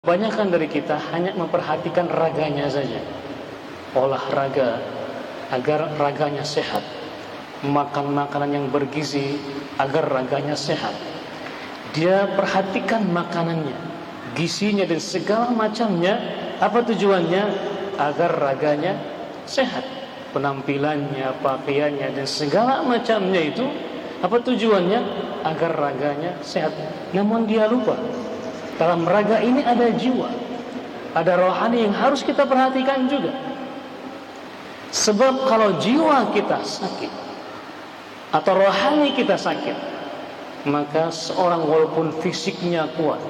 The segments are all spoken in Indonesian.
Kebanyakan dari kita hanya memperhatikan raganya saja. Olahraga agar raganya sehat, makan makanan yang bergizi agar raganya sehat. Dia perhatikan makanannya, gizinya dan segala macamnya. Apa tujuannya? Agar raganya sehat. Penampilannya, pakaiannya dan segala macamnya itu apa tujuannya? Agar raganya sehat. Namun dia lupa, dalam raga ini ada jiwa, ada rohani yang harus kita perhatikan juga. Sebab kalau jiwa kita sakit atau rohani kita sakit, maka seorang walaupun fisiknya kuat,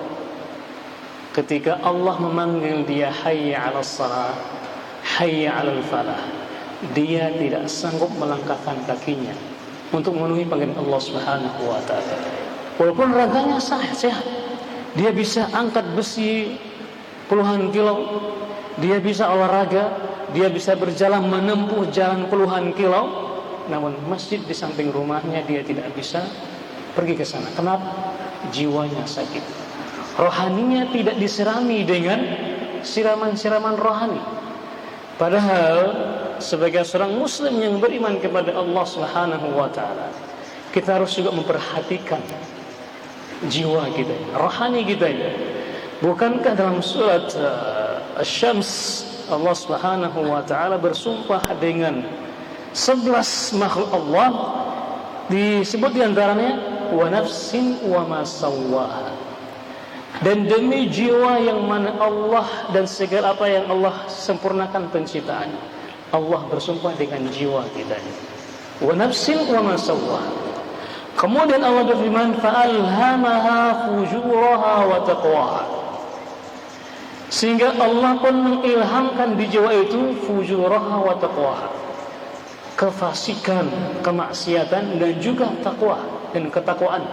ketika Allah memanggil dia hayya 'alas shalah, hayya 'alal falah, dia tidak sanggup melangkahkan kakinya untuk memenuhi panggilan Allah Subhanahu wa taala. Walaupun raganya sehat, dia bisa angkat besi puluhan kilo, dia bisa olahraga, dia bisa berjalan menempuh jalan puluhan kilo, namun masjid di samping rumahnya dia tidak bisa pergi ke sana. Kenapa? Jiwanya sakit. Rohaninya tidak disirami dengan siraman-siraman rohani. Padahal sebagai seorang muslim yang beriman kepada Allah Subhanahu wa taala, kita harus juga memperhatikan jiwa kita, rohani kita ini. Bukankah dalam surat Asy-Syams Allah Subhanahu wa taala bersumpah dengan 11 makhluk Allah, disebut di antaranya wa nafsin wa ma sawwaha, dan demi jiwa yang mana Allah dan segala apa yang Allah sempurnakan penciptaannya. Allah bersumpah dengan jiwa kita ini, wa nafsin wa ma sawwaha. Kemudian Allah berfirman, fa'alhamaha fujuraha wa taqwaha, sehingga Allah pun mengilhamkan di jiwa itu fujuraha wa taqwaha, kefasikan, kemaksiatan dan juga takwa dan ketakwaan.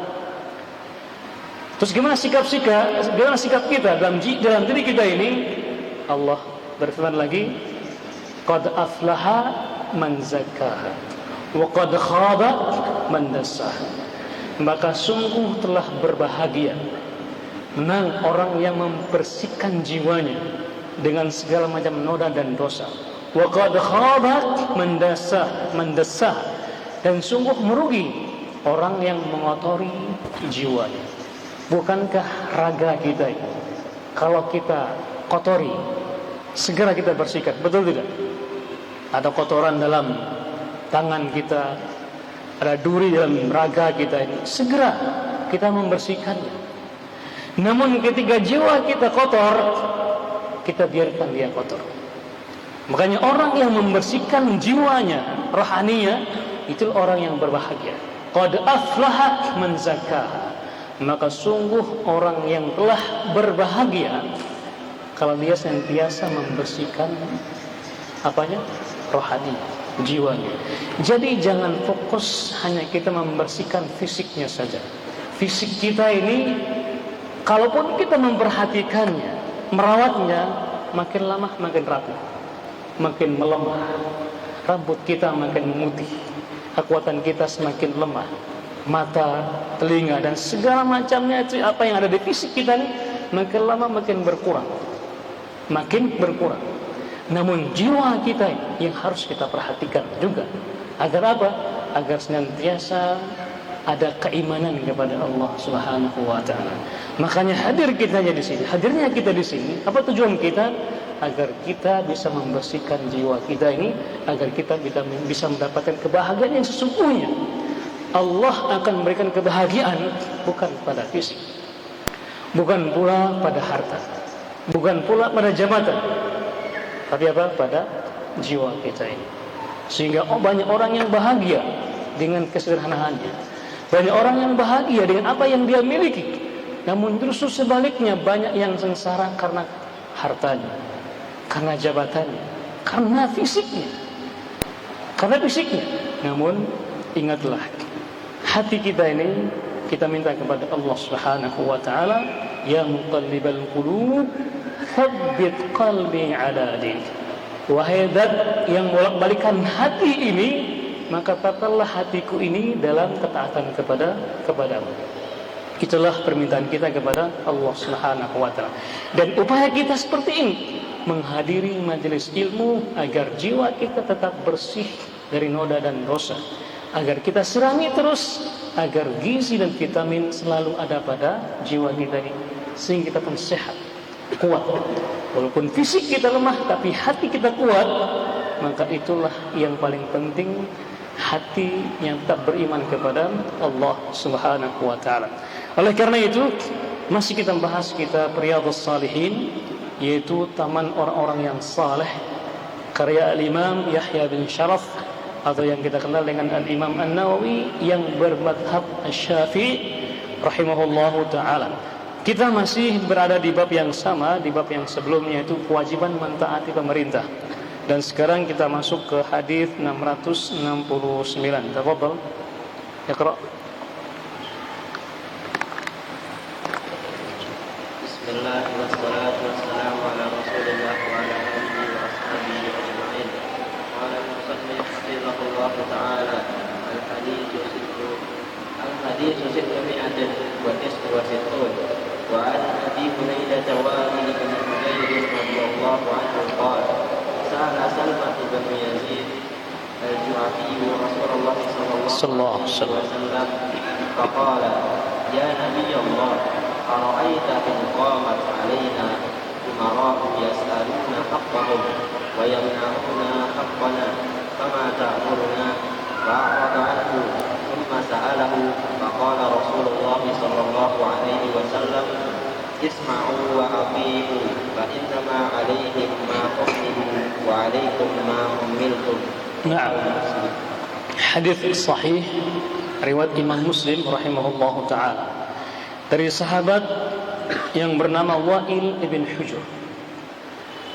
Terus gimana sikap kita dalam diri kita ini? Allah berfirman lagi, qad aflaha man zakkaha wa qad khaba man dassaha. Maka sungguh telah berbahagia, menang orang yang membersihkan jiwanya dengan segala macam noda dan dosa. Wa qad khaba man dassaha, dan sungguh merugi orang yang mengotori jiwanya. Bukankah raga kita ini, kalau kita kotori, segera kita bersihkan, betul tidak? Ada kotoran dalam tangan kita, ada duri dalam raga kita ini, segera kita membersihkannya. Namun ketika jiwa kita kotor, kita biarkan dia kotor. Makanya orang yang membersihkan jiwanya, rohaninya, itu orang yang berbahagia. Qad aflaha man zakkaha, maka sungguh orang yang telah berbahagia kalau dia senantiasa membersihkan apanya? Rohani, jiwanya. Jadi jangan fokus hanya kita membersihkan fisiknya saja. Fisik kita ini, kalaupun kita memperhatikannya, merawatnya, makin lama makin rapuh, makin melemah. Rambut kita makin memutih, kekuatan kita semakin lemah. Mata, telinga dan segala macamnya itu apa yang ada di fisik kita ini makin lama makin berkurang, Namun jiwa kita yang harus kita perhatikan juga. Agar apa? Agar senantiasa ada keimanan kepada Allah Subhanahu wa taala. Makanya hadirnya kita di sini, apa tujuan kita? Agar kita bisa membersihkan jiwa kita ini, agar kita bisa mendapatkan kebahagiaan yang sesungguhnya. Allah akan memberikan kebahagiaan bukan pada fisik, bukan pula pada harta, bukan pula pada jabatan, tapi apa? Pada jiwa kita ini. Sehingga banyak orang yang bahagia dengan kesederhanaannya, banyak orang yang bahagia dengan apa yang dia miliki. Namun justru sebaliknya, banyak yang sengsara karena hartanya, karena jabatannya, karena fisiknya. Namun ingatlah, hati kita ini kita minta kepada Allah Subhanahu wa taala, ya muqallibal qulub tsabbit qalbi ala dinik. Wahai zat yang bolak-balikan hati ini, maka tetapkanlah hatiku ini dalam ketaatan kepadamu. Itulah permintaan kita kepada Allah Subhanahu wa taala. Dan upaya kita seperti ini, menghadiri majelis ilmu agar jiwa kita tetap bersih dari noda dan dosa, agar kita serami terus, agar gizi dan vitamin selalu ada pada jiwa kita ini, sehingga kita pun sehat, kuat. Walaupun fisik kita lemah, tapi hati kita kuat, maka itulah yang paling penting, hati yang tak beriman kepada Allah Subhanahu wa taala. Oleh karena itu, masih kita bahas kitab Riyadhus Shalihin, yaitu taman orang-orang yang saleh, karya Al-Imam Yahya bin Sharaf, atau yang kita kenal dengan Al-Imam An-Nawawi yang bermadhab Asy-Syafi'i rahimahullahu taala. Kita masih berada di bab yang sama, di bab yang sebelumnya, itu kewajiban mentaati pemerintah. Dan sekarang kita masuk ke hadis 669. Tafadhal. Iqra. Bismillah wassalatu wassalamu ala Rasulillah wa ala alihi wa ashabihi ajma'in. Qala al-musannif hafizahullah ta'ala al-hadithu sittami'atin wa tis'u wa sittun. Wa an Abi Hunaydah Wa'il bin Hudayr radhiyallahu anhu qala sa'ala Salmah bin Yazid al-Ju'afi Rasulullah sallallahu alaihi wasallam faqala ya Nabi Allah أرأيت إن قامت علينا أمراء يسألون حقهم ويمنعون حقنا فما تأمرنا فأعرض عنه ثم سأله فقال رسول الله صلى الله عليه وسلم اسمعوا وأطيعوا فإنما عليهم ما حملوا وعليكم ما حملتم. نعم. Hadis sahih riwayat Imam Muslim rahimahullahu taala dari sahabat yang bernama Wa'il bin Hujur.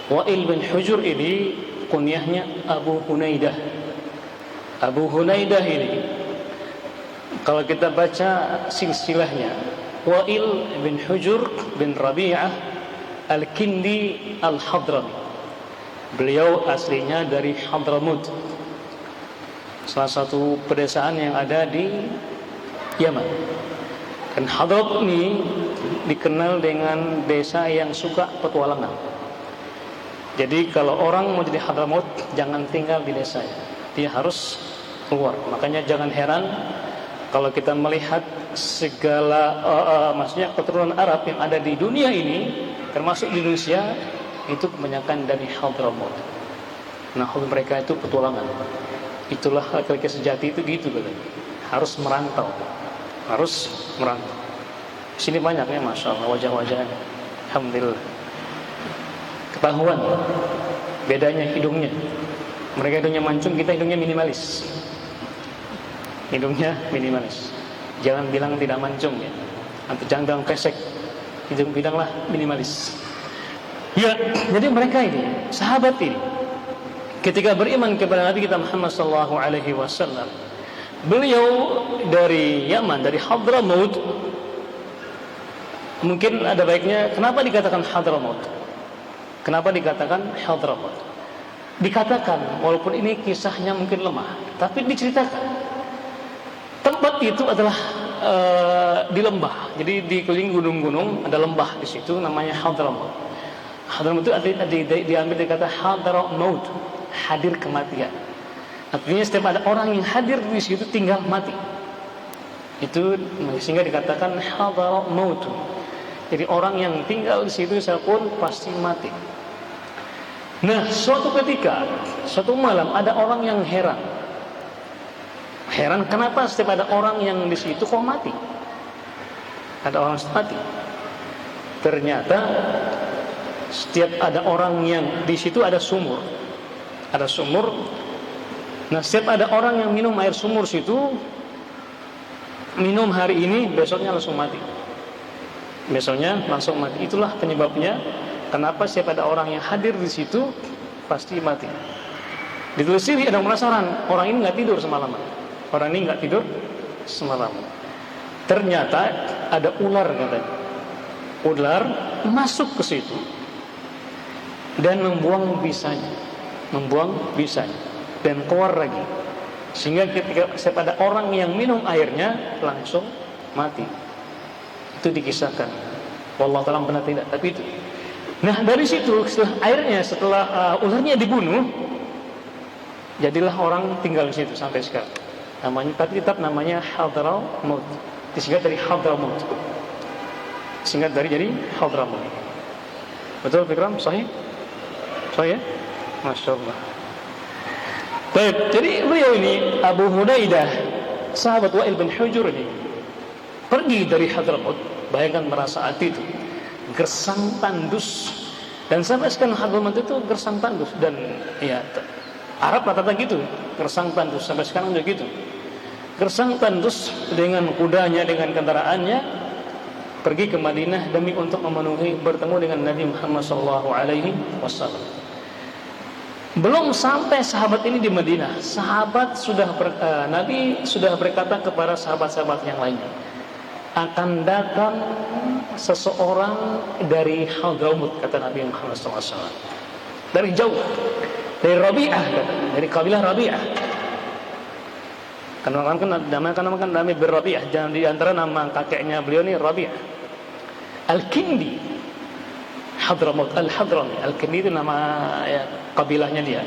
Wa'il bin Hujur ini kunyahnya Abu Hunaydah. Abu Hunaydah ini, kalau kita baca silsilahnya, Wa'il bin Hujur bin Rabi'ah Al-Kindi Al-Hadrami. Beliau aslinya dari Hadramut, salah satu pedesaan yang ada di Yaman. Dan Hadramut ini dikenal dengan desa yang suka petualangan. Jadi kalau orang mau jadi Hadramut, jangan tinggal di desanya, dia harus keluar. Makanya jangan heran kalau kita melihat segala maksudnya keturunan Arab yang ada di dunia ini, termasuk di Indonesia, itu kebanyakan dari Hadramut. Nah, hobi mereka itu petualangan. Itulah laki-laki sejati itu gitu, harus merantau. Harus merantau. Sini banyak ya, masya Allah, wajah-wajahnya, alhamdulillah. Ketahuan bedanya hidungnya. Mereka hidungnya mancung, kita hidungnya minimalis. Hidungnya minimalis. Jangan bilang tidak mancung ya, atau jangan bilang pesek. Hidung bilanglah minimalis. Ya, jadi mereka ini, sahabat ini, ketika beriman kepada Nabi kita Muhammad SAW, beliau dari Yaman, dari Hadramut. Mungkin ada baiknya, kenapa dikatakan Hadramut? Kenapa dikatakan Hadramut? Dikatakan, walaupun ini kisahnya mungkin lemah, tapi diceritakan. Tempat itu adalah di lembah. Jadi di keliling gunung-gunung ada lembah di situ, namanya Hadramut. Hadramut itu diambil dari kata Hadramut, hadir kematian. Artinya setiap ada orang yang hadir di situ tinggal mati. Itu sehingga dikatakan hadara maut. Jadi orang yang tinggal di situ pun pasti mati. Nah, suatu ketika, suatu malam ada orang yang heran. Heran kenapa setiap ada orang yang di situ kok mati? Ada orang mati. Ternyata setiap ada orang yang di situ ada sumur. Ada sumur. Nah, setiap ada orang yang minum air sumur situ, minum hari ini, besoknya langsung mati. Besoknya langsung mati. Itulah penyebabnya kenapa setiap ada orang yang hadir di situ pasti mati. Ditelusuri, ada penasaran, orang ini nggak tidur semalaman. Orang ini nggak tidur semalaman. Ternyata ada ular katanya. Ular masuk ke situ dan membuang bisanya, dan keluar lagi, sehingga ketika ada orang yang minum airnya langsung mati. Itu dikisahkan. Wallahu ta'ala benar tidak, tapi itu. Nah, dari situ setelah ularnya dibunuh, jadilah orang tinggal di situ sampai sekarang. Namanya, tapi tetap namanya Hadramaut. Disingkat dari Hadramaut. Singkat dari jadi Hadramaut. Betul Fikram? Sahih? Sahih ya? Masya Allah. Baik, jadi beliau ini Abu Hunaidah, sahabat Wa'il bin Hujur ini, pergi dari Hadramaut. Bayangkan merasa hati itu gersang tandus, dan sampai sekarang Hadramaut itu gersang tandus, dan ya Arab rata-rata gitu, gersang tandus sampai sekarang juga gitu. Gersang tandus dengan kudanya, dengan kendaraannya, pergi ke Madinah demi untuk memenuhi bertemu dengan Nabi Muhammad SAW. Belum sampai sahabat ini di Madinah, Nabi sudah berkata kepada sahabat-sahabat yang lainnya, akan datang seseorang dari Hadramaut, kata Nabi Muhammad SAW, dari jauh, dari Rabi'ah, dari kabilah Rabi'ah. Karena namakan Nabi Rabi'ah, dan di antara nama kakeknya beliau ini Rabi'ah Al-Kindi, Hadramaut Al-Hadrami. Al-Kindi itu nama ya, kabilahnya dia.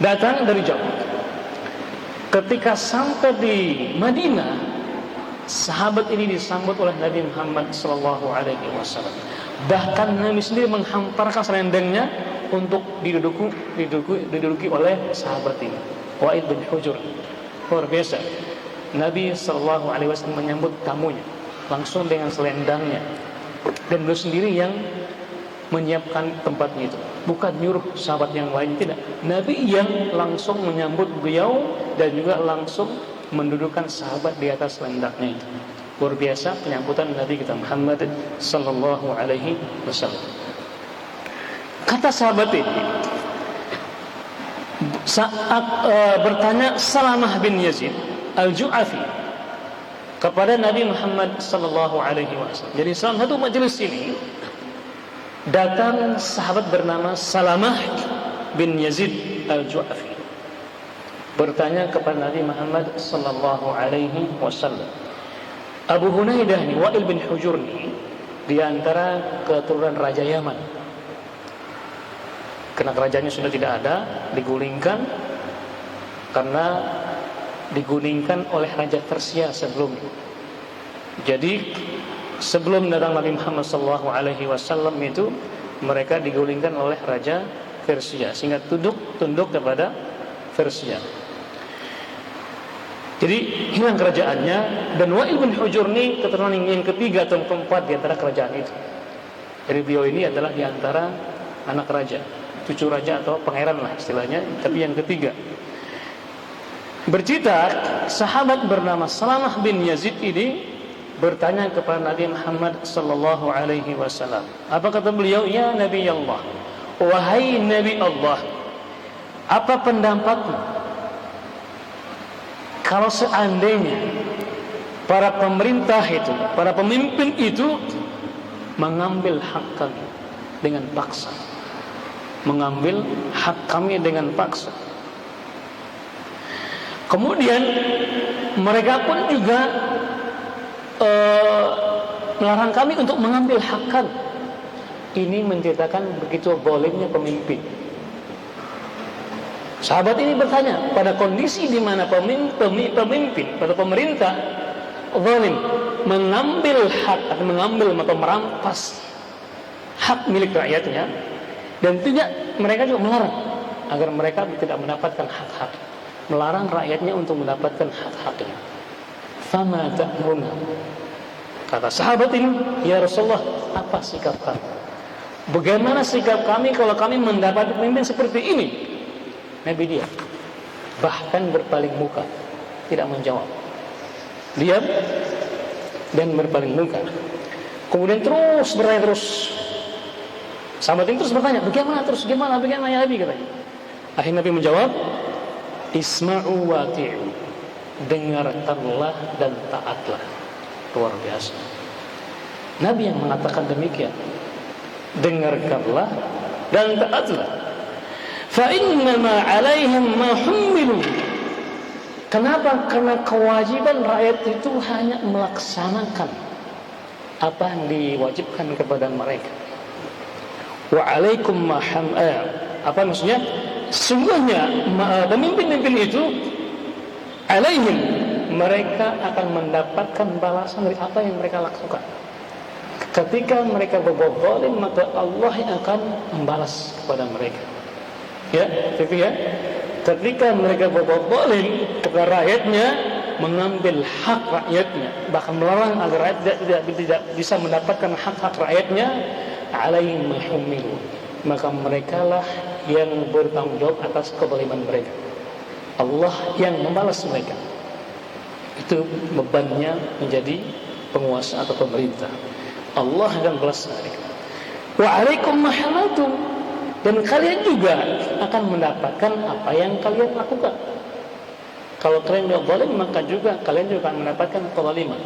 Datang dari jauh. Ketika sampai di Madinah, sahabat ini disambut oleh Nabi Muhammad SAW. Bahkan Nabi sendiri menghamparkan selendangnya untuk diduduki oleh sahabat ini, Wa'il bin Hujur. Luar biasa. Nabi SAW menyambut tamunya langsung dengan selendangnya, dan beliau sendiri yang menyiapkan tempatnya itu, bukan nyuruh sahabat yang lain, tidak. Nabi yang langsung menyambut beliau dan juga langsung mendudukkan sahabat di atas selendangnya itu. Luar biasa penyambutan Nabi kita Muhammad sallallahu alaihi wasallam. Kata sahabat ini, saat bertanya Salamah bin Yazid Al-Ju'afi kepada Nabi Muhammad sallallahu alaihi wasallam. Jadi salah satu majelis ini datang sahabat bernama Salamah bin Yazid Al-Ju'afi, bertanya kepada Nabi Muhammad sallallahu alaihi wasallam. Abu Hunaidah ini, Wa'il bin Hujur ini, di antara keturunan Raja Yaman. Karena kerajaannya sudah tidak ada, digulingkan, karena digulingkan oleh Raja Persia sebelumnya. Jadi sebelum datang Nabi Muhammad SAW itu, mereka digulingkan oleh Raja Persia, sehingga tunduk kepada Persia. Jadi hilang kerajaannya, dan Wa'il bin Hujur ini keturunan yang ketiga atau keempat di antara kerajaan itu. Jadi beliau ini adalah di antara anak raja, cucu raja atau pangeran lah istilahnya, tapi yang ketiga. Bercerita sahabat bernama Salamah bin Yazid ini bertanya kepada Nabi Muhammad sallallahu alaihi wasallam. Apa kata beliau? Ya Nabi Allah, wahai Nabi Allah, apa pendapatmu kalau seandainya para pemerintah itu, para pemimpin itu mengambil hak kami dengan paksa, mengambil hak kami dengan paksa. Kemudian mereka pun juga melarang kami untuk mengambil hak kami. Ini menceritakan begitu zalimnya pemimpin. Sahabat ini bertanya, pada kondisi di mana pemimpin pada pemerintah zalim mengambil hak atau mengambil atau merampas hak milik rakyatnya, dan tidak, mereka juga melarang agar mereka tidak mendapatkan hak-hak, melarang rakyatnya untuk mendapatkan hak-haknya. Fama ta'muruna, kata sahabat ini, ya Rasulullah, apa sikap kami? Bagaimana sikap kami kalau kami mendapat pemimpin seperti ini? Nabi diam, bahkan berpaling muka, tidak menjawab, diam dan berpaling muka. Kemudian terus bertanya terus. Sahabat ini terus bertanya, bagaimana ya Nabi, katanya. Akhirnya Nabi menjawab, isma'u wati'u, dengarkanlah dan taatlah. Luar biasa. Nabi yang mengatakan demikian, dengarkanlah dan taatlah. Fa innama 'alaihim ma hummilu. Kenapa? Karena kewajiban rakyat itu hanya melaksanakan apa yang diwajibkan kepada mereka. Wa alaikum apa maksudnya? Sungguhnya pemimpin-pemimpin itu alaihim, mereka akan mendapatkan balasan dari apa yang mereka lakukan. Ketika mereka berbuat zalim, maka Allah yang akan membalas kepada mereka. Ya, tapi ya, ketika mereka berbuat zalim kepada rakyatnya, mengambil hak rakyatnya, bahkan melarang agar rakyat tidak bisa mendapatkan hak-hak rakyatnya, alaihim mahumilun, maka merekalah yang bertanggung jawab atas kezaliman mereka. Allah yang membalas mereka. Itu bebannya menjadi penguasa atau pemerintah. Allah akan balas mereka. Wa alaikum mahalatum, dan kalian juga akan mendapatkan apa yang kalian lakukan. Kalau kalian berbuat zalim, maka juga kalian juga akan mendapatkan kezaliman.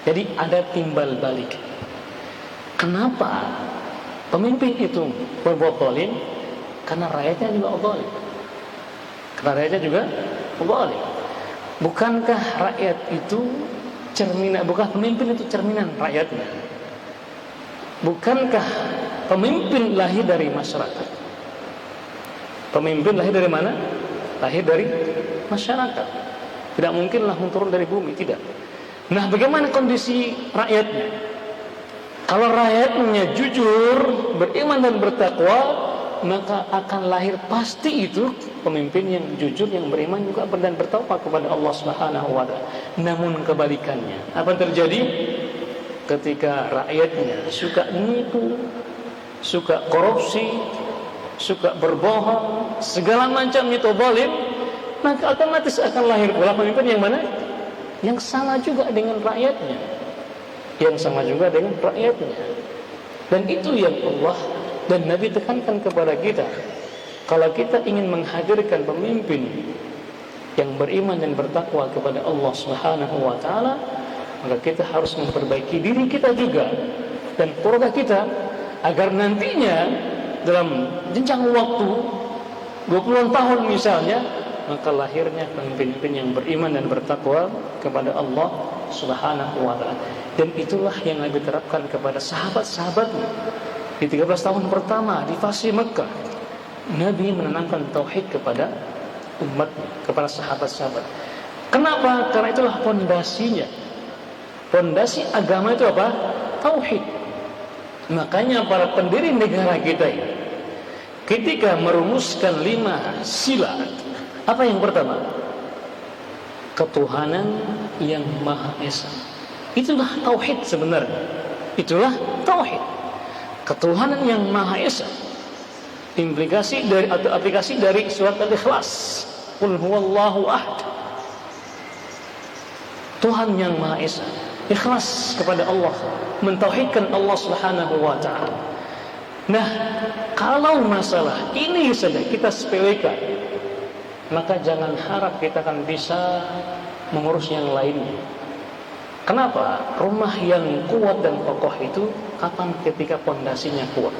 Jadi ada timbal balik. Kenapa pemimpin itu berbuat zalim? Karena rakyatnya juga zalim. Karena rakyatnya juga zalim. Bukankah rakyat itu bukankah pemimpin itu cerminan rakyatnya? Bukankah pemimpin lahir dari masyarakat? Pemimpin lahir dari mana? Lahir dari masyarakat. Tidak mungkinlah turun dari bumi, tidak. Nah, bagaimana kondisi rakyatnya? Kalau rakyatnya jujur, beriman dan bertakwa, maka akan lahir pasti itu pemimpin yang jujur, yang beriman juga dan bertakwa kepada Allah Subhanahu wa taala. Namun kebalikannya, apa yang terjadi? Ketika rakyatnya suka nipu, suka korupsi, suka berbohong, segala macam itu zalim, maka otomatis akan lahir pula pemimpin yang mana? Yang sama juga dengan rakyatnya. Yang sama juga dengan rakyatnya. Dan itu yang Allah dan Nabi tekankan kepada kita. Kalau kita ingin menghadirkan pemimpin yang beriman dan bertakwa kepada Allah Subhanahu wa taala, maka kita harus memperbaiki diri kita juga dan keluarga kita, agar nantinya dalam jenjang waktu 20-an tahun misalnya, maka lahirnya pemimpin yang beriman dan bertakwa kepada Allah Subhanahu wa taala. Dan itulah yang Nabi terapkan kepada sahabat-sahabatnya. Di 13 tahun pertama di fase Mekah, Nabi menanamkan tauhid kepada umat, kepada sahabat-sahabat. Kenapa? Karena itulah pondasinya. Pondasi agama itu apa? Tauhid. Makanya para pendiri negara kita ini, ketika merumuskan 5 sila, apa yang pertama? Ketuhanan yang Maha Esa. Itulah tauhid sebenarnya. Itulah tauhid. Ketuhanan yang Maha Esa. Implikasi dari atau aplikasi dari surat Al-Ikhlas. Qul huwallahu ahad. Tuhan yang Maha Esa. Ikhlas kepada Allah, mentauhidkan Allah Subhanahu wa taala. Nah, kalau masalah ini saja kita sepelekan, maka jangan harap kita akan bisa mengurus yang lainnya. Kenapa? Rumah yang kuat dan kokoh itu kapan? Ketika pondasinya kuat.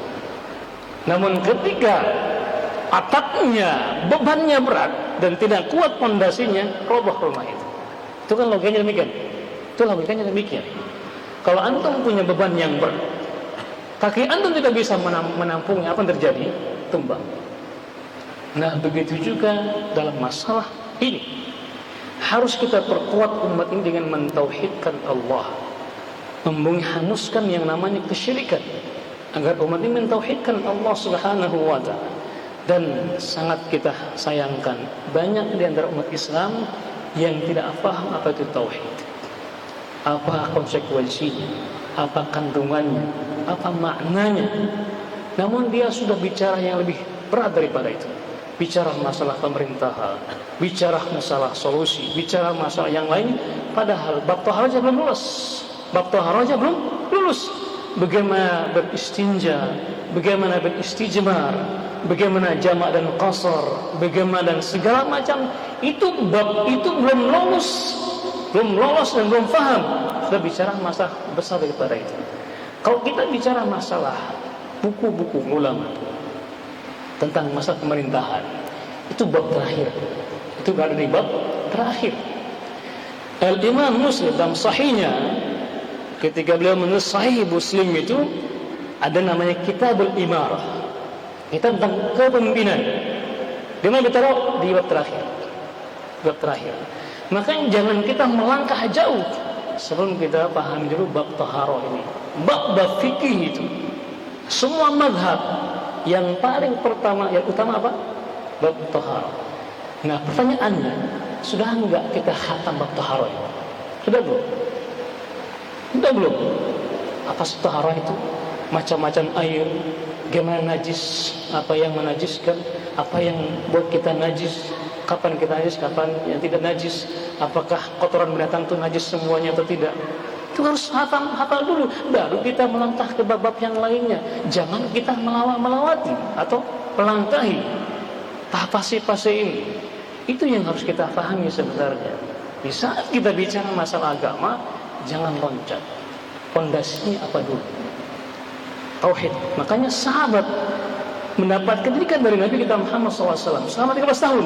Namun ketika atapnya, bebannya berat dan tidak kuat pondasinya, roboh rumah itu. Itu kan logikanya demikian. Itu logikanya demikian. Kalau antum punya beban yang berat, kaki antum tidak bisa menampungnya, apa yang terjadi? Tumbang. Nah, begitu juga dalam masalah ini. Harus kita perkuat umat ini dengan mentauhidkan Allah, menghanuskan yang namanya kesyirikan, agar umat ini mentauhidkan Allah Subhanahu wa taala. Dan sangat kita sayangkan, banyak di antara umat Islam yang tidak paham apa itu tauhid. Apa konsekuensinya, apa kandungannya, apa maknanya. Namun dia sudah bicara yang lebih berat daripada itu. Bicara masalah pemerintahan, bicara masalah solusi, bicara masalah yang lain. Padahal bab taharah aja belum lulus. Bab taharah aja belum lulus. Bagaimana beristinja, bagaimana beristijmar, bagaimana jamak dan qasar, bagaimana dan segala macam. Itu bab itu belum lulus. Belum lolos dan belum faham, sudah bicara masalah besar daripada itu. Kalau kita bicara masalah buku-buku ulama tentang masalah pemerintahan, itu bab terakhir. Itu berada di bab terakhir. Al-Imam Muslim dalam sahihnya ketika beliau menulis Sahih Muslim itu ada namanya Kitabul Imarah, kitab tentang kepemimpinan. Di mana ditaruh? Di bab terakhir. Bab terakhir. Makanya jangan kita melangkah jauh sebelum kita pahami dulu bab taharah ini. Bab fikih itu. Semua mazhab yang paling pertama, yang utama apa? Bab taharah. Nah, pertanyaannya, sudah enggak kita khatam bab taharah ini? Sudah belum? Sudah belum? Apa sih taharah itu? Macam-macam air, gimana najis, apa yang menajiskan, apa yang buat kita najis, kapan kita najis, kapan yang tidak najis, apakah kotoran binatang itu najis semuanya atau tidak. Itu harus hafal dulu, baru kita melangkah ke bab-bab yang lainnya. Jangan kita melawati atau melangkahi fase-fase ini. Itu yang harus kita pahami sebenarnya. Di saat kita bicara masalah agama, jangan loncat. Pondasinya apa dulu? Tauhid. Makanya sahabat mendapat pendidikan dari Nabi kita Muhammad SAW selama 13 tahun.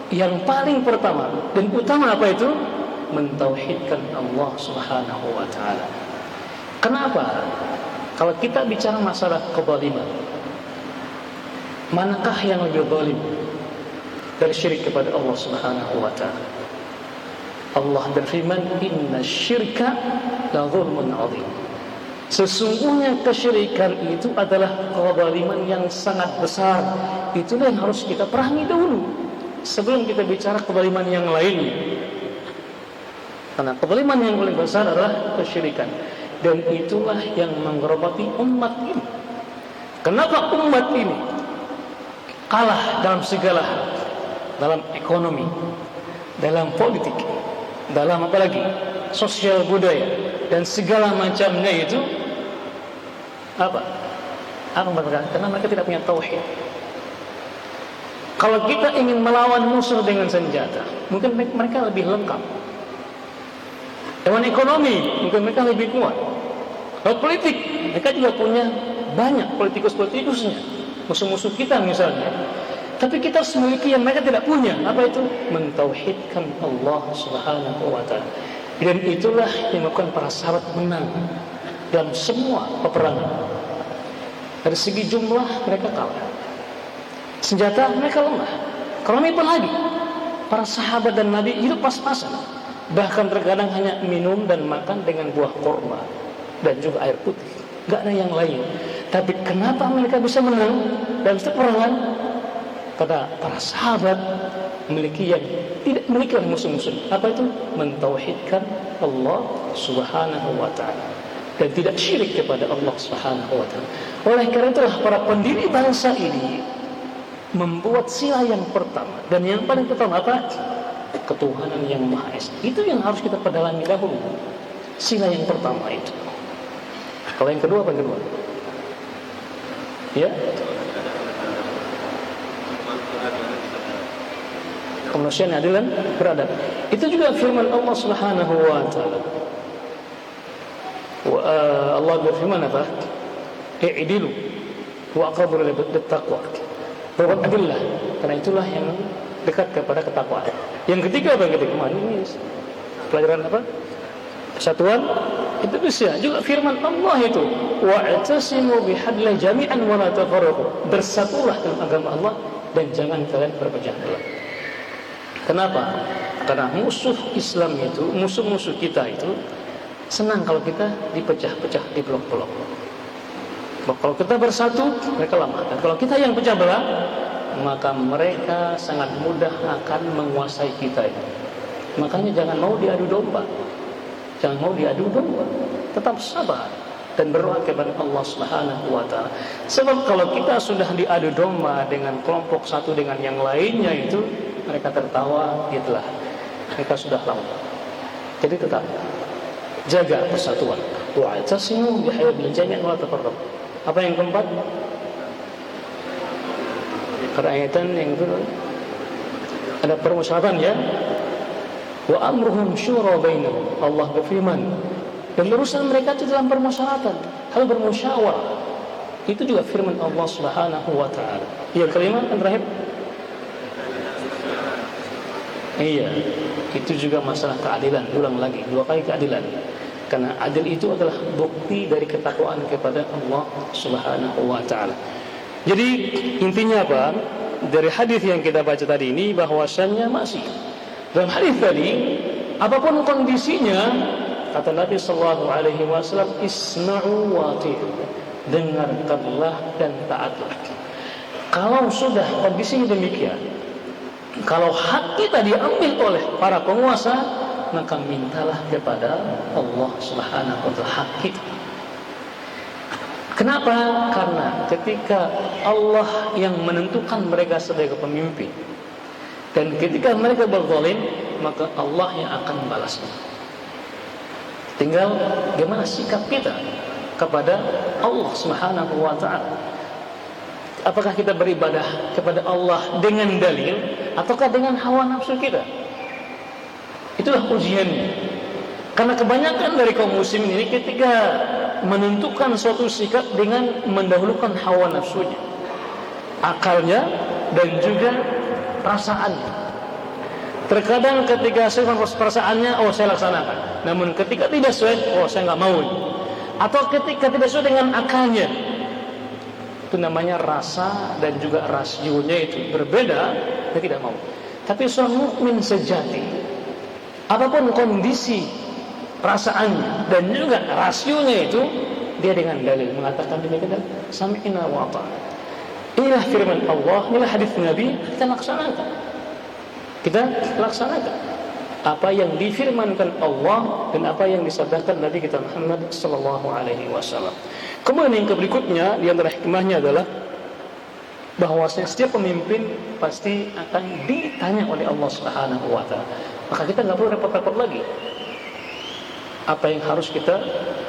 Yang paling pertama dan utama apa itu? Mentauhidkan Allah Subhanahu wa taala. Kenapa? Kalau kita bicara masalah kezaliman, manakah yang lebih zalim dari syirik kepada Allah Subhanahu wa taala? Allah berfirman, "Inna syirka la dzulmun 'adzim." Sesungguhnya kesyirikan itu adalah kezaliman yang sangat besar. Itulah yang harus kita perangi dahulu sebelum kita bicara kezaliman yang lainnya. Karena kezaliman yang paling besar adalah kesyirikan, dan itulah yang menggerogoti umat ini. Kenapa umat ini kalah dalam segala hal? Dalam ekonomi, dalam politik, dalam apa lagi? Sosial budaya dan segala macamnya itu apa? Mereka? Karena mereka tidak punya tauhid. Kalau kita ingin melawan musuh dengan senjata, mungkin mereka lebih lengkap. Dengan ekonomi, mungkin mereka lebih kuat. Kalau politik, mereka juga punya banyak politikus-politikusnya, musuh-musuh kita misalnya. Tapi kita harus memiliki yang mereka tidak punya. Apa itu? Mentauhidkan Allah Subhanahu wa taala. Dan itulah yang menyebabkan para sahabat menang dalam semua peperangan. Dari segi jumlah mereka kalah, senjata mereka lemah, ekonomi pun lagi. Para sahabat dan Nabi hidup pas-pasan, bahkan terkadang hanya minum dan makan dengan buah kurma dan juga air putih, gak ada yang lain. Tapi kenapa mereka bisa menang dalam setiap peperangan? Karena para sahabat memiliki yang tidak memiliki oleh musuh-musuh. Apa itu? Mentauhidkan Allah Subhanahu wa taala dan tidak syirik kepada Allah Subhanahu wa taala. Oleh karena itulah para pendiri bangsa ini membuat sila yang pertama dan yang paling pertama apa? Ketuhanan yang Maha Esa. Itu yang harus kita pedalami dahulu. Sila yang pertama itu. Kalau yang kedua apa yang kedua? Ya. Kemanusiaan adil dan beradab. Itu juga firman Allah Subhanahu wa taala. Allah berfirman apa? I'dilu wa aqrabu lit-taqwa. Berbuat adillah, karena itulah yang dekat kepada ketakwaan. Yang ketiga apa yang ketiga? Ini pelajaran apa? Persatuan itu bisa. Juga firman Allah itu, wa'tasimu bihablillah jami'an wa la tafarraqu. Bersatulah dalam agama Allah dan jangan kalian berpecah belah. Kenapa? Karena musuh Islam itu, musuh-musuh kita itu senang kalau kita dipecah-pecah, di blok-blok. Kalau kita bersatu, mereka lemah. Dan kalau kita yang pecah belah, maka mereka sangat mudah akan menguasai kita itu. Makanya jangan mau diadu domba. Jangan mau diadu domba. Tetap sabar dan berdoa kepada Allah Subhanahu wa taala. Sebab kalau kita sudah diadu domba dengan kelompok satu dengan yang lainnya itu, mereka tertawa, itulah mereka sudah lawan. Jadi tetap jaga persatuan. Wa'tasimu bihablillah jami'an wa la tafarraqu. Apa yang keempat? Ayatan yang kedua ada permusyaratan ya. Wa amruhum syura bainahum. Allah berfirman, dan urusan mereka itu dalam permusyaratan, hal bermusyawarah. Itu juga firman Allah Subhanahu wa taala. Yang kelima yang terakhir. Iya, itu juga masalah keadilan. Ulang lagi, dua kali keadilan. Karena adil itu adalah bukti dari ketakwaan kepada Allah Subhanahu wa taala. Jadi intinya apa? Dari hadis yang kita baca tadi ini bahwasannya masih dalam hadis tadi apapun kondisinya, kata Nabi sallallahu alaihi wasallam, isma'u wa ati'u, dengarkanlah dan taatlah. Kalau sudah kondisinya demikian, kalau hak kita diambil oleh para penguasa, maka mintalah kepada Allah Subhanahu wa taala hak kita. Kenapa? Karena ketika Allah yang menentukan mereka sebagai pemimpin, dan ketika mereka berzalim, maka Allah yang akan membalasnya. Tinggal bagaimana sikap kita kepada Allah Subhanahu wa taala. Apakah kita beribadah kepada Allah dengan dalil ataukah dengan hawa nafsu kita? Itulah ujiannya. Karena kebanyakan dari kaum muslimin ini ketika menentukan suatu sikap dengan mendahulukan hawa nafsunya, akalnya, dan juga perasaannya. Terkadang ketika sesuai perasaannya, oh saya laksanakan. Namun ketika tidak sesuai, oh saya nggak mau. Atau ketika tidak sesuai dengan akalnya, itu namanya rasa dan juga rasionya itu berbeda, dia tidak mau. Tapi seorang mukmin sejati, apapun kondisi perasaannya dan juga rasionya itu, dia dengan dalil mengatakan demikian, sami'na wa ata'na. Inilah firman Allah, inilah hadis Nabi, kita laksanakan. Kita laksanakan apa yang difirmankan Allah dan apa yang disabdakan Nabi kita Muhammad sallallahu alaihi wasallam. Kemudian yang berikutnya di antara hikmahnya adalah bahwasanya setiap pemimpin pasti akan ditanya oleh Allah Subhanahu wa taala. Maka kita enggak perlu repot-repot lagi. Apa yang harus kita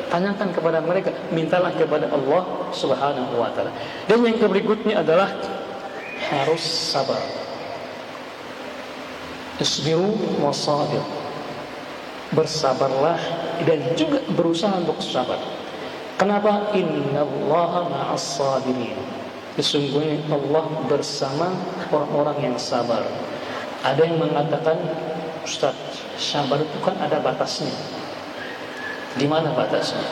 tanyakan kepada mereka, mintalah kepada Allah Subhanahu wa taala. Dan yang berikutnya adalah harus sabar. Isbiru wasabir. Bersabarlah dan juga berusaha untuk sabar. Kenapa? Innallaha ma'as sabirin. Sesungguhnya Allah bersama orang-orang yang sabar. Ada yang mengatakan, Ustaz, sabar itu kan ada batasnya. Di mana batasnya?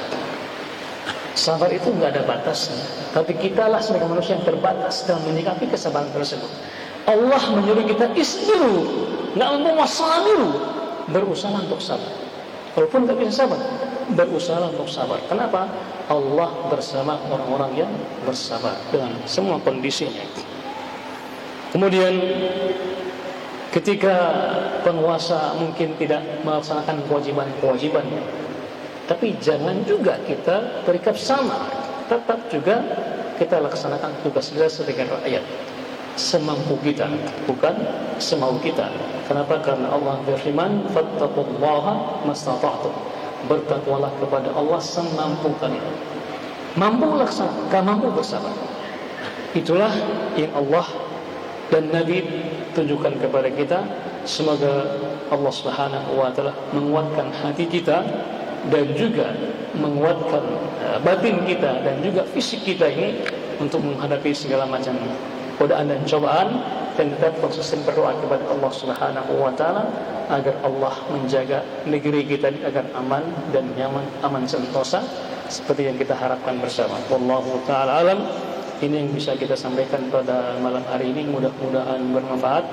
Sabar itu nggak ada batasnya. Tapi kitalah sebagai manusia yang terbatas dalam menyikapi kesabaran tersebut. Allah menyuruh kita isbiru, nggak mampu wasabiru, berusaha untuk sabar. Walaupun nggak bisa sabar, berusaha untuk sabar. Kenapa? Allah bersama orang-orang yang bersabar dengan semua kondisinya. Kemudian ketika penguasa mungkin tidak melaksanakan kewajiban-kewajibannya, tapi jangan juga kita terikat sama. Tetap juga kita laksanakan tugas kita sebagai rakyat semampu kita, bukan semau kita. Kenapa? Karena Allah berfirman, fattaqullaha mastata'tum. Bertakwalah kepada Allah semampu kalian. Mampu laksanakan, mampu bersabar. Itulah yang Allah dan Nabi tunjukkan kepada kita. Semoga Allah Subhanahu wa taala menguatkan hati kita dan juga menguatkan batin kita dan juga fisik kita ini untuk menghadapi segala macam godaan dan cobaan, dan tetap konsisten berdoa kepada Allah Subhanahu wa taala agar Allah menjaga negeri kita agar aman dan nyaman, aman sentosa seperti yang kita harapkan bersama. Wallahu taala alam. Ini yang bisa kita sampaikan pada malam hari ini, mudah-mudahan bermanfaat.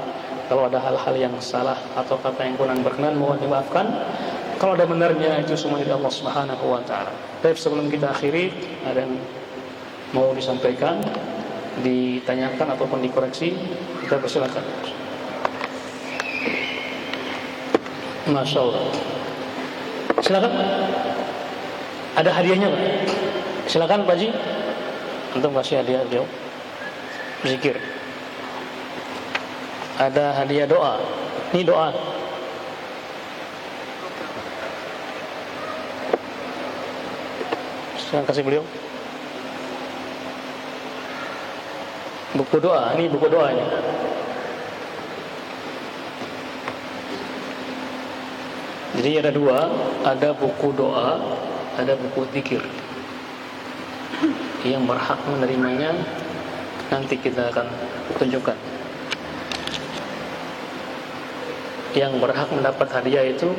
Kalau ada hal-hal yang salah atau kata yang kurang berkenan, mohon dimaafkan. Kalau ada benarnya, itu semua dari Allah Subhanahu wa taala. Baik, sebelum kita akhiri, ada yang mau disampaikan, ditanyakan ataupun dikoreksi, kita persilakan. Masya Allah. Silakan. Ada hadiahnya Pak? Silakan Pak Ji. Antum kasih hadiah beliau. Zikir. Ada hadiah doa. Ini doa. Silakan kasih beliau. Buku doa, ini buku doa ini. Jadi ada dua, ada buku doa, ada buku zikir. Yang berhak menerimanya nanti kita akan tunjukkan. Yang berhak mendapat hadiah itu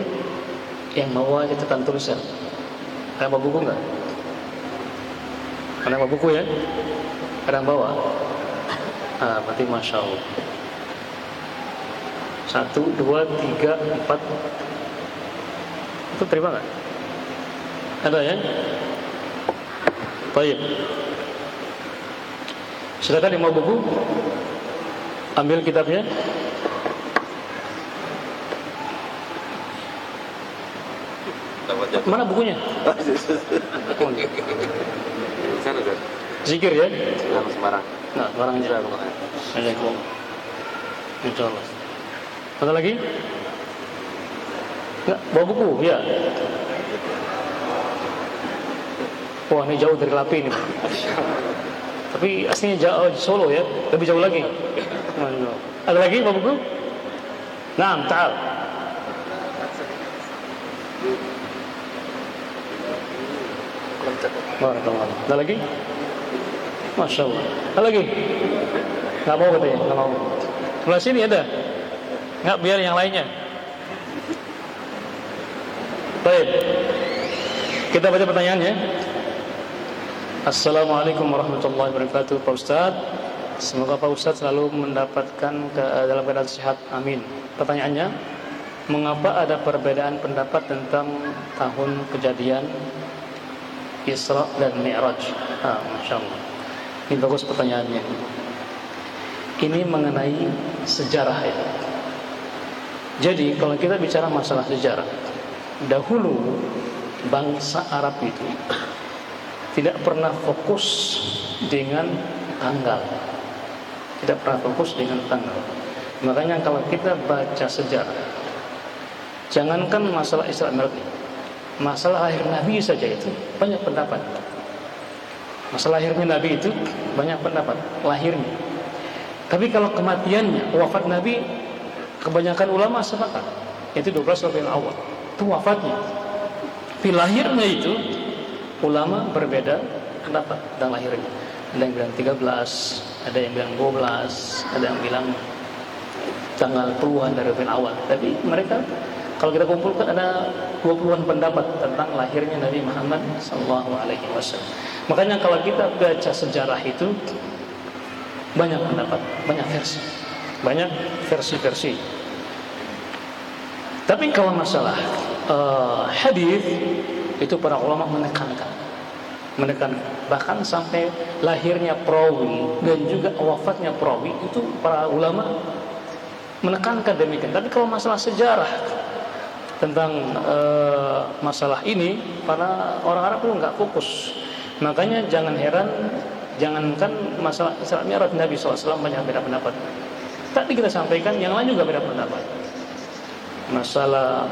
yang bawa catatan tulisan Ada bawa buku nggak? Ada bawa buku ya? Ada yang bawa? Berarti Masya Allah. 1, 2, 3, 4. Itu terima nggak? Ada ya? Baik. Silakan yang mau buku, ambil kitabnya. Mana bukunya? Sana kan? Zikir ya? Sembarang. Nah, Sembarang aja. Insya Allah. Ada lagi? Nggak, bawa buku, ya. Wah, ini jauh dari Lapi ini. Tapi aslinya jauh Solo ya, lebih jauh lagi. Ada lagi bawa buku? Nah, ta'al. Barakallah. Ada lagi? Masya Allah. Ada lagi? Nggak mau katanya, nggak mau. Sebelah sini ada? Nggak, biar yang lainnya. Baik. Kita baca pertanyaannya. Assalamualaikum warahmatullahi wabarakatuh, Pak Ustaz. Semoga Pak Ustaz selalu mendapatkan dalam keadaan sehat. Amin. Pertanyaannya, mengapa ada perbedaan pendapat tentang tahun kejadian Isra dan Mi'raj? Masya Allah. Ini bagus pertanyaannya. Ini mengenai sejarah ya. Jadi kalau kita bicara masalah sejarah, dahulu bangsa Arab itu tidak pernah fokus dengan tanggal. Tidak pernah fokus dengan tanggal. Makanya kalau kita baca sejarah, jangankan masalah Isra Mi'raj, masalah lahir Nabi saja itu banyak pendapat. Masalah lahirnya Nabi itu banyak pendapat, lahirnya. Tapi kalau kematiannya, wafat Nabi, kebanyakan ulama sepakat, yaitu 12 Rabiul Awal. Itu wafatnya. Tapi lahirnya itu ulama berbeda pendapat tentang lahirnya. Ada yang bilang 13, ada yang bilang 12, ada yang bilang tanggal puluhan dari Rabiul Awal. Tapi mereka, kalau kita kumpulkan, ada 20-an pendapat tentang lahirnya Nabi Muhammad SAW. Makanya kalau kita baca sejarah itu banyak pendapat, banyak versi. Tapi kalau masalah hadis itu para ulama menekankan, bahkan sampai lahirnya perawi dan juga wafatnya perawi itu para ulama menekankan demikian. Tapi kalau masalah sejarah tentang masalah ini, para orang Arab itu nggak fokus. Makanya jangan heran, jangankan masalah Isra Mi'raj Nabi SAW banyak beda pendapat. Tadi kita sampaikan yang lain juga beda pendapat. Masalah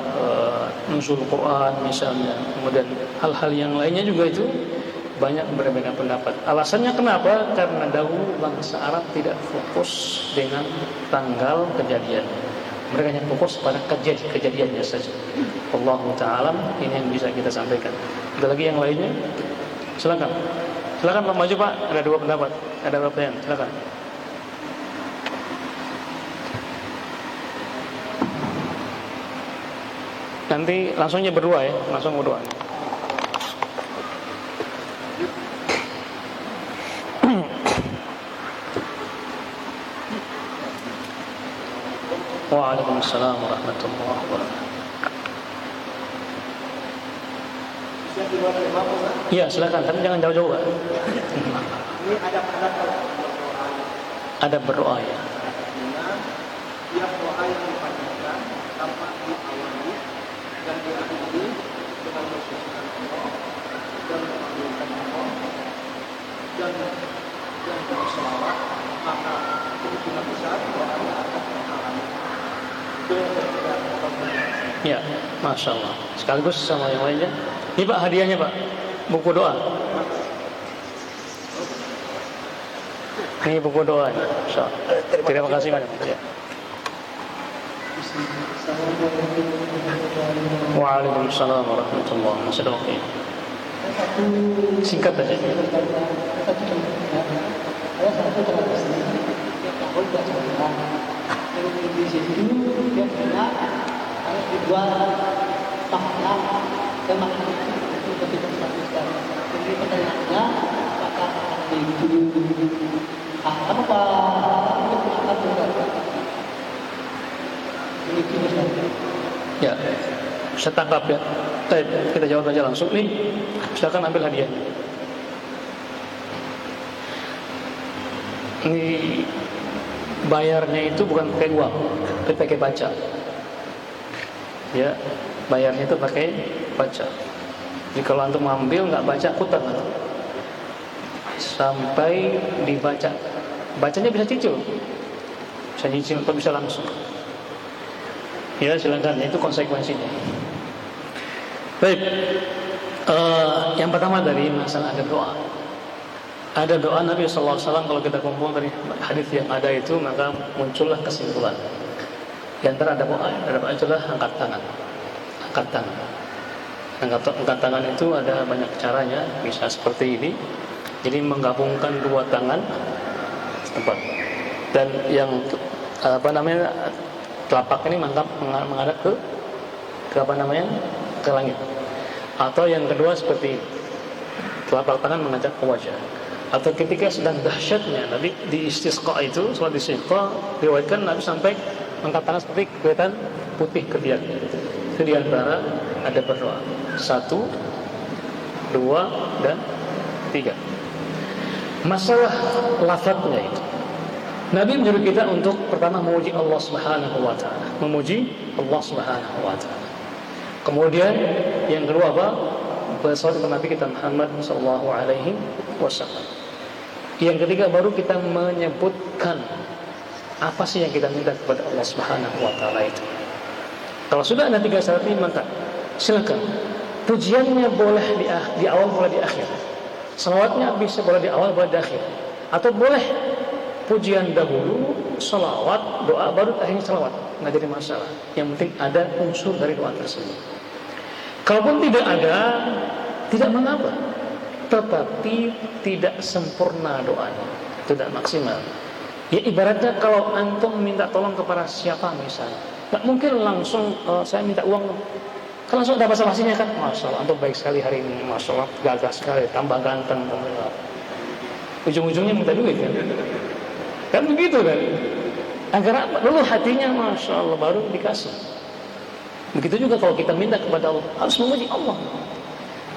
nuzul Quran misalnya, kemudian hal-hal yang lainnya juga itu banyak berbeda pendapat. Alasannya kenapa? Karena dahulu bangsa Arab tidak fokus dengan tanggal kejadian. Mereka hanya fokus pada kejadiannya saja. Wallahu ta'ala, ini yang bisa kita sampaikan. Ada lagi yang lainnya? Silakan Pak, maju Pak. Ada 2 pendapat. Ada berapa pertanyaan? Silakan. Nanti langsungnya berdua ya, langsung berdua. Waalaikumsalam warahmatullahi wabarakatuh. Iya, silakan, tapi jangan jauh-jauh, Pak. Ini ada pendapat Ada berdoa ya. tiap doa yang dipanjatkan tanpa diawali dan diakhiri dengan bersyukur Allah dan mengagungkan Allah dan berselawat, maka kemungkinan besar doanya akan terhalang. Ya, Masya Allah. Sekaligus sama yang lainnya. Ini Pak hadiahnya Pak, buku doa. Ini buku doa. Terima kasih banyak. Ya. Waalaikumsalam warahmatullahi wabarakatuh. Singkat aja. Jadi pertanyaannya, apakah itu akan Pak itu akan juga memiliki Ustaz? Ya, saya tangkap ya. Kita jawab aja langsung nih. Silakan ambil hadiah. Ini bayarnya itu bukan pakai uang, tapi pakai baca. Ya, bayarnya itu pakai baca. Jadi kalau antum ambil nggak baca, putar sampai dibaca. Bacanya bisa cicil atau bisa langsung. Ya silakan, itu konsekuensinya. Baik, yang pertama dari masalah ada doa. Ada doa Nabi SAW kalau kita kumpul dari hadis yang ada itu, maka muncullah kesimpulan. Di antara ada doa adalah angkat tangan. Angkat tangan. Angkat tangan itu ada banyak caranya, bisa seperti ini. Jadi menggabungkan dua tangan tempat. Dan yang telapak ini menghadap ke langit. Atau yang kedua seperti telapak tangan mengajak ke wajah. Atau ketika sedang dahsyatnya Nabi di istisqa itu, salat istisqa, diriwayatkan Nabi sampai angkat tangan seperti kelihatan putih ketiak. Itu di antara ada berdoa. 1, 2, dan 3. Masalah lafadznya itu, Nabi menyuruh kita untuk pertama memuji Allah Subhanahu wa taala, memuji Allah Subhanahu wa taala. Kemudian yang kedua apa? Bersalawat kepada Nabi kita Muhammad sallallahu alaihi wasallam. Yang ketiga baru kita menyebutkan apa sih yang kita minta kepada Allah Subhanahu wa taala itu. Kalau sudah ada 3 syarat ini, maka silakan. Pujiannya boleh di awal, boleh di akhir. Salawatnya bisa boleh di awal, boleh di akhir. Atau boleh pujian dahulu, salawat, doa, baru akhirnya salawat. Nggak jadi masalah. Yang penting ada unsur dari doa tersebut. Kalaupun tidak ada, tidak mengapa. Tetapi tidak sempurna doanya, tidak maksimal. Ya ibaratnya kalau antum minta tolong kepada siapa misalnya, nggak mungkin langsung saya minta uang. Kan langsung ada basa-basinya kan, Masya Allah, antum baik sekali hari ini, Masya Allah, gagah sekali, tambah ganteng. Ujung-ujungnya minta duit kan. Kan begitu kan. Agar apa? Dulu hatinya Masya Allah baru dikasih. Begitu juga kalau kita minta kepada Allah, harus memuji Allah.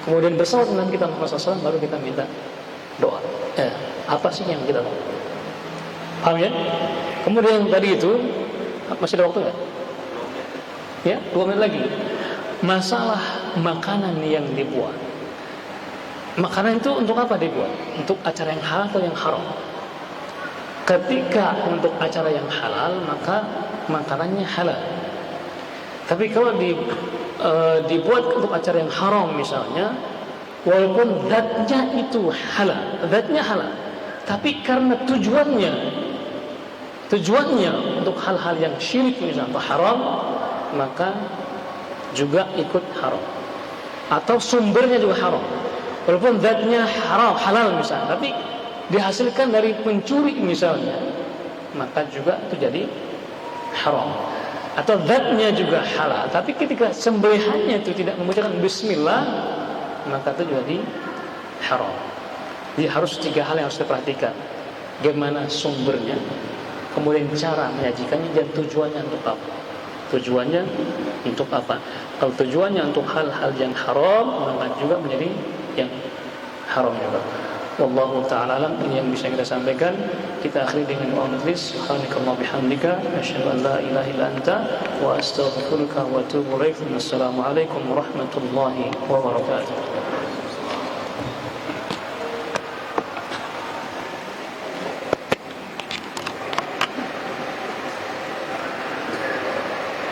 Kemudian bersalawat dengan kita Muhammad SAW, baru kita minta doa. Apa sih yang kita tahu? Paham ya? Kemudian tadi itu masih ada waktu nggak? Ya, 2 menit lagi. Masalah makanan yang dibuat. Makanan itu untuk apa dibuat? Untuk acara yang halal atau yang haram? Ketika untuk acara yang halal, maka makanannya halal. Tapi kalau dibuat untuk acara yang haram misalnya, walaupun zatnya itu halal, tapi karena tujuannya untuk hal-hal yang syirik misalnya atau haram, maka juga ikut haram. Atau sumbernya juga haram, walaupun zatnya halal misalnya, tapi dihasilkan dari pencuri misalnya, maka juga itu jadi haram. Atau zatnya juga halal, tapi ketika sembelihannya itu tidak mengucapkan bismillah, maka itu jadi haram. Jadi harus 3 hal yang harus diperhatikan. Bagaimana sumbernya, kemudian cara menyajikannya, dan tujuannya untuk apa. Tujuannya untuk apa? Kalau tujuannya untuk hal-hal yang haram, maka juga menjadi yang haram juga. Wallahu ta'ala alam. Ini yang bisa kita sampaikan. Kita akhiri dengan doa majlis. Subhanakallah bihamdika, asyhadu an la ilaha illa anta, wa astaghfiruka wa atubu ilaik. Assalamualaikum warahmatullahi wabarakatuh.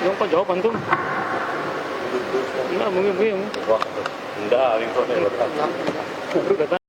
Yang kau jawab antum? Enggak, mungkin. Wah, enggak, ini kok